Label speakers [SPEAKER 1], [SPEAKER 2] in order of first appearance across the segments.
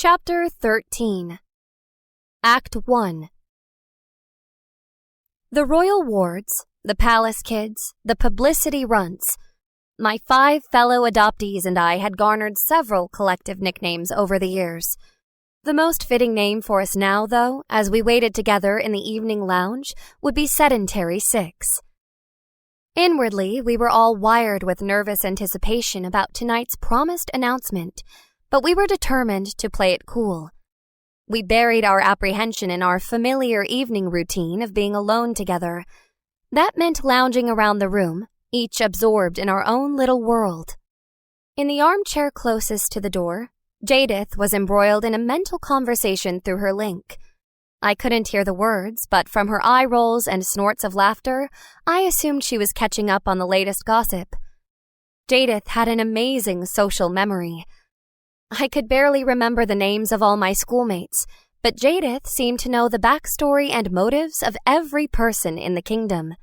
[SPEAKER 1] Chapter 13. Act 1. The royal wards, the palace kids, the publicity runts. My 5 fellow adoptees and I had garnered several collective nicknames over the years. The most fitting name for us now, though, as we waited together in the evening lounge, would be Sedentary 6. Inwardly, we were all wired with nervous anticipation about tonight's promised announcement, but we were determined to play it cool. We buried our apprehension in our familiar evening routine of being alone together. That meant lounging around the room, each absorbed in our own little world. In the armchair closest to the door, Jadith was embroiled in a mental conversation through her link. I couldn't hear the words, but from her eye rolls and snorts of laughter, I assumed she was catching up on the latest gossip. Jadith had an amazing social memory. I could barely remember the names of all my schoolmates, but Jadith seemed to know the backstory and motives of every person in the kingdom.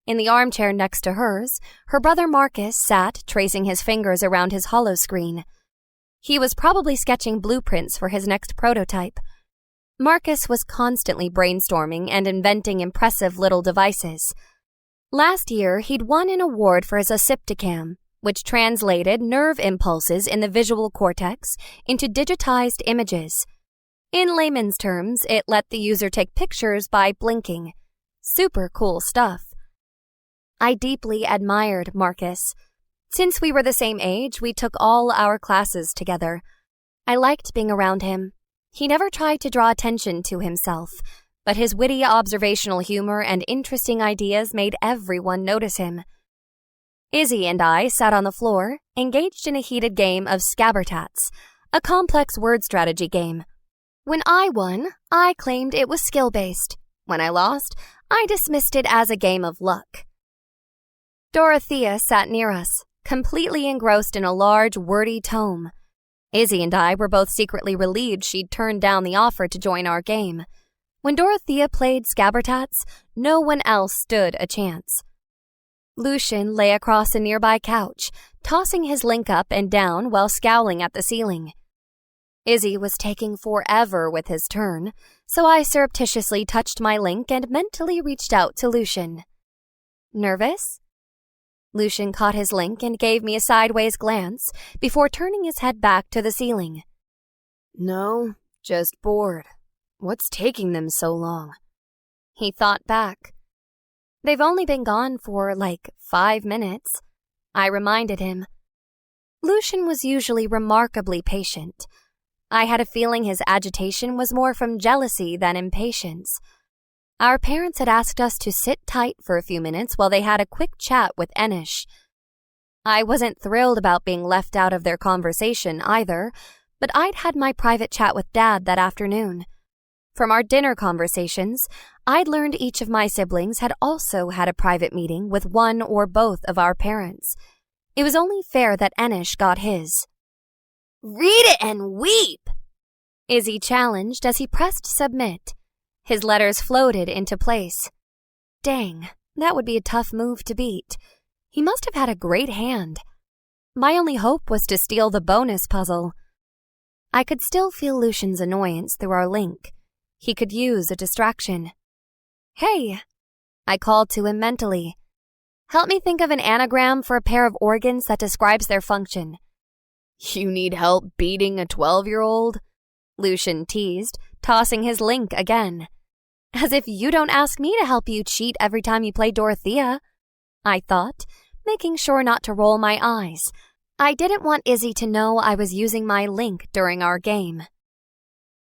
[SPEAKER 1] In the armchair next to hers, her brother Marcus sat tracing his fingers around his holoscreen. He was probably sketching blueprints for his next prototype. Marcus was constantly brainstorming and inventing impressive little devices. Last year, he'd won an award for his ocypticam, which translated nerve impulses in the visual cortex into digitized images. In layman's terms, it let the user take pictures by blinking. Super cool stuff. I deeply admired Marcus. Since we were the same age, we took all our classes together. I liked being around him. He never tried to draw attention to himself, but his witty observational humor and interesting ideas made everyone notice him. Izzy and I sat on the floor, engaged in a heated game of Scabbertats, a complex word strategy game. When I won, I claimed it was skill-based. When I lost, I dismissed it as a game of luck. Dorothea sat near us, completely engrossed in a large, wordy tome. Izzy and I were both secretly relieved she'd turned down the offer to join our game. When Dorothea played Scabbertats, no one else stood a chance. Lucian lay across a nearby couch, tossing his link up and down while scowling at the ceiling. Izzy was taking forever with his turn, so I surreptitiously touched my link and mentally reached out to Lucian. Nervous? Lucian caught his link and gave me a sideways glance before turning his head back to the ceiling.
[SPEAKER 2] No, just bored. What's taking them so long?
[SPEAKER 1] He thought back. They've only been gone for, 5 minutes. I reminded him. Lucian was usually remarkably patient. I had a feeling his agitation was more from jealousy than impatience. Our parents had asked us to sit tight for a few minutes while they had a quick chat with Enish. I wasn't thrilled about being left out of their conversation either, but I'd had my private chat with Dad that afternoon. From our dinner conversations, I'd learned each of my siblings had also had a private meeting with one or both of our parents. It was only fair that Enish got his.
[SPEAKER 2] Read it and weep!
[SPEAKER 1] Izzy challenged as he pressed submit. His letters floated into place. Dang, that would be a tough move to beat. He must have had a great hand. My only hope was to steal the bonus puzzle. I could still feel Lucian's annoyance through our link. He could use a distraction. Hey, I called to him mentally. Help me think of an anagram for a pair of organs that describes their function.
[SPEAKER 2] You need help beating a 12-year-old?
[SPEAKER 1] Lucian teased, tossing his link again. As if you don't ask me to help you cheat every time you play Dorothea, I thought, making sure not to roll my eyes. I didn't want Izzy to know I was using my link during our game.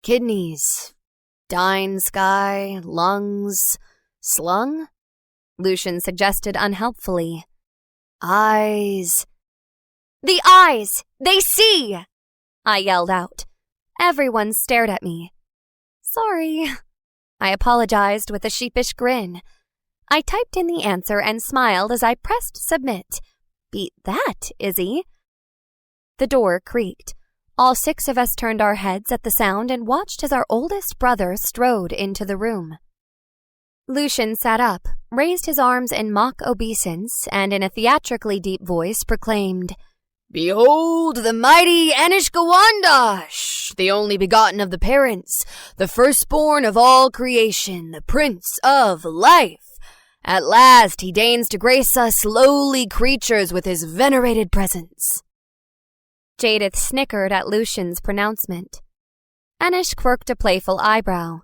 [SPEAKER 2] Kidneys. Dine sky, lungs, slung?
[SPEAKER 1] Lucian suggested unhelpfully.
[SPEAKER 2] Eyes.
[SPEAKER 1] The eyes! They see! I yelled out. Everyone stared at me. Sorry. I apologized with a sheepish grin. I typed in the answer and smiled as I pressed submit. Beat that, Izzy. The door creaked. All 6 of us turned our heads at the sound and watched as our oldest brother strode into the room. Lucian sat up, raised his arms in mock obeisance, and in a theatrically deep voice proclaimed,
[SPEAKER 2] Behold the mighty Anishkawandash, the only begotten of the parents, the firstborn of all creation, the Prince of Life. At last he deigns to grace us lowly creatures with his venerated presence.
[SPEAKER 1] Jadith snickered at Lucian's pronouncement. Anish quirked a playful eyebrow.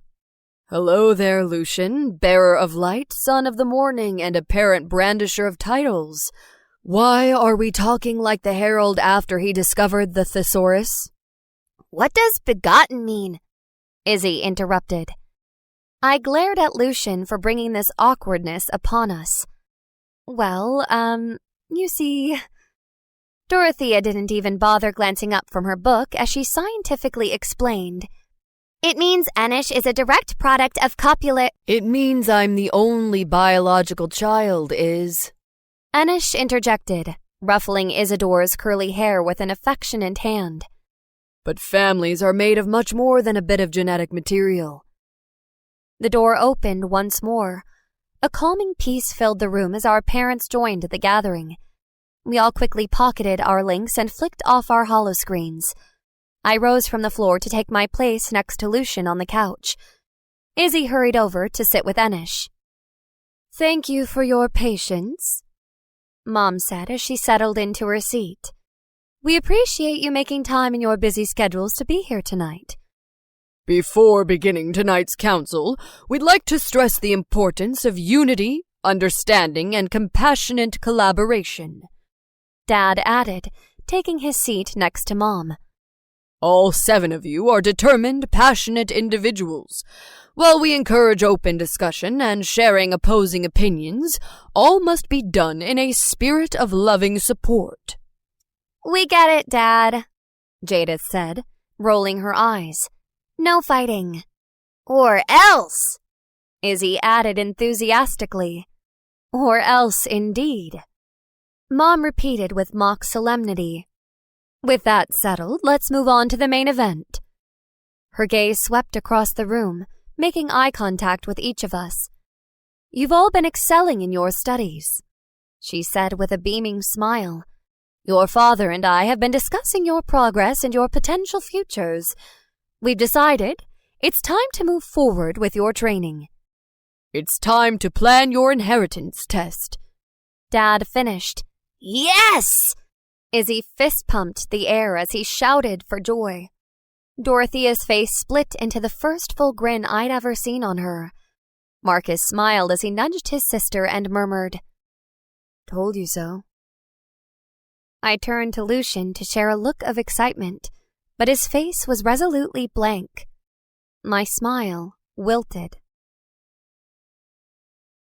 [SPEAKER 2] Hello there, Lucian, bearer of light, son of the morning, and apparent brandisher of titles. Why are we talking like the herald after he discovered the thesaurus?
[SPEAKER 1] What does begotten mean? Izzy interrupted. I glared at Lucian for bringing this awkwardness upon us. Well, you see... Dorothea didn't even bother glancing up from her book as she scientifically explained. It means Anish is a direct product of copulate...
[SPEAKER 2] It means I'm the only biological child,
[SPEAKER 1] Anish interjected, ruffling Isidore's curly hair with an affectionate hand.
[SPEAKER 2] But families are made of much more than a bit of genetic material.
[SPEAKER 1] The door opened once more. A calming peace filled the room as our parents joined the gathering. We all quickly pocketed our links and flicked off our holoscreens. I rose from the floor to take my place next to Lucian on the couch. Izzy hurried over to sit with Anish.
[SPEAKER 2] Thank you for your patience,
[SPEAKER 1] Mom said as she settled into her seat. We appreciate you making time in your busy schedules to be here tonight.
[SPEAKER 2] Before beginning tonight's council, we'd like to stress the importance of unity, understanding, and compassionate collaboration,
[SPEAKER 1] Dad added, taking his seat next to Mom.
[SPEAKER 2] All 7 of you are determined, passionate individuals. While we encourage open discussion and sharing opposing opinions, all must be done in a spirit of loving support.
[SPEAKER 1] We get it, Dad, Jadith said, rolling her eyes. No fighting.
[SPEAKER 2] Or else,
[SPEAKER 1] Izzy added enthusiastically. Or else, indeed. Mom repeated with mock solemnity. With that settled, let's move on to the main event. Her gaze swept across the room, making eye contact with each of us. You've all been excelling in your studies, she said with a beaming smile. Your father and I have been discussing your progress and your potential futures. We've decided it's time to move forward with your training.
[SPEAKER 2] It's time to plan your inheritance test,
[SPEAKER 1] Dad finished.
[SPEAKER 2] Yes!
[SPEAKER 1] Izzy fist-pumped the air as he shouted for joy. Dorothea's face split into the first full grin I'd ever seen on her. Marcus smiled as he nudged his sister and murmured, Told you so. I turned to Lucian to share a look of excitement, but his face was resolutely blank. My smile wilted.